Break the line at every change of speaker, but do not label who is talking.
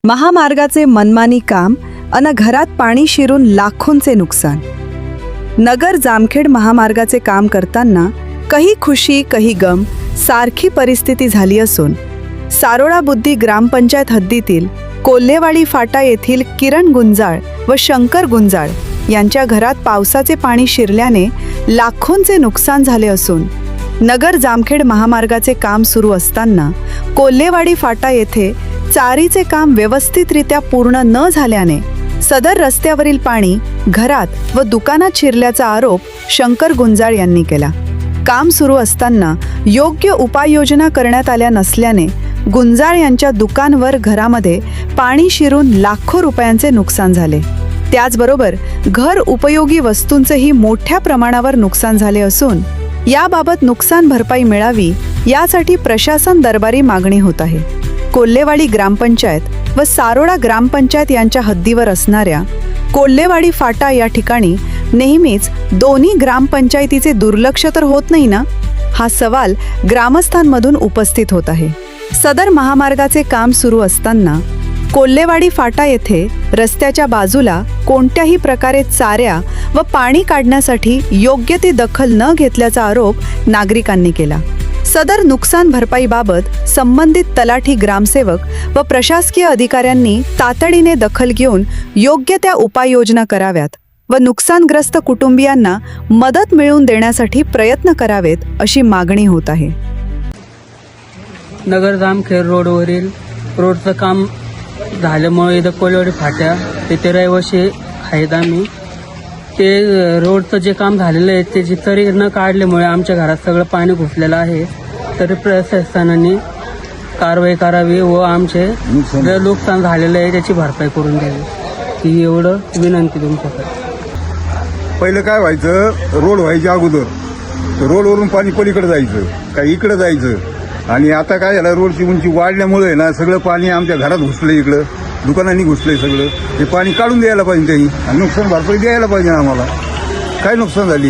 महामार्गाचे मनमानी काम अन घरात पाणी शिरून लाखोंचे नुकसान। नगर जामखेड महामार्गाचे काम करताना कही खुशी कही गम सारखी परिस्थिती झाली असून सारोळा बुद्धी ग्रामपंचायत हद्दीतील कोल्हेवाडी फाटा येथील किरण गुंजाळ व शंकर गुंजाळ यांच्या घरात पावसाचे पाणी शिरल्याने लाखोंचे नुकसान झाले असून नगर जामखेड महामार्गाचे काम सुरू असताना कोल्हेवाडी फाटा येथे चारीचे काम व्यवस्थितरित्या पूर्ण न झाल्याने सदर रस्त्यावरील पाणी घरात व दुकानात शिरल्याचा आरोप शंकर गुंजाळ यांनी केला। काम सुरू असताना योग्य उपाययोजना करण्यात आल्या नसल्याने गुंजाळ यांच्या दुकान व घरामध्ये पाणी शिरून लाखो रुपयांचे नुकसान झाले। त्याचबरोबर घर उपयोगी वस्तूंचेही मोठ्या प्रमाणावर नुकसान झाले असून याबाबत नुकसान भरपाई मिळावी यासाठी प्रशासन दरबारी मागणी होत आहे। कोल्हेवाडी ग्रामपंचायत व सारोळा ग्रामपंचायत यांच्या हद्दीवर असणाऱ्या कोल्हेवाडी फाटा या ठिकाणी नेहमीच दोन्ही ग्रामपंचायतीचे दुर्लक्ष तर होत नाही ना, हा सवाल ग्रामस्थांमधून उपस्थित होत आहे। सदर महामार्गाचे काम सुरू असताना कोल्हेवाडी फाटा येथे रस्त्याच्या बाजूला कोणत्याही प्रकारे चाऱ्या व पाणी काढण्यासाठी योग्य ती दखल न घेतल्याचा आरोप नागरिकांनी केला। सदर नुकसान भरपाईबाबत संबंधित तलाठी ग्रामसेवक व प्रशासकीय अधिकाऱ्यांनी तातडीने दखल घेऊन योग्य त्या उपाययोजना कराव्यात व नुकसानग्रस्त कुटुंबियांना मदत मिळवून देण्यासाठी प्रयत्न करावेत अशी मागणी होत आहे।
नगर जामखेड रोडवरील रोडचं काम झाल्यामुळे इथं कोल्हेवाडी फाट्या तिथे रहिवासी आहेत आम्ही। ते रोडचं जे काम झालेलं आहे त्याची तरी न काढल्यामुळे आमच्या घरात सगळं पाणी घुसलेलं आहे। तरी प्रशासनाने कारवाई करावी व आमचे जे नुकसान झालेलं आहे त्याची भरपाई करून द्यावी ही एवढं विनंती तुमच्याकडे।
पहिलं काय व्हायचं, रोड व्हायच्या अगोदर रोडवरून पाणी पलीकडे जायचं काही इकडे जायचं आणि आता काय झालं, रोडची उंची वाढल्यामुळे ना सगळं पाणी आमच्या घरात घुसलं, इकडं दुकानांनी घुसलंय सगळं। हे पाणी काढून द्यायला पाहिजे त्यांनी आणि नुकसान भरपाई द्यायला पाहिजे आम्हाला। काय नुकसान झाली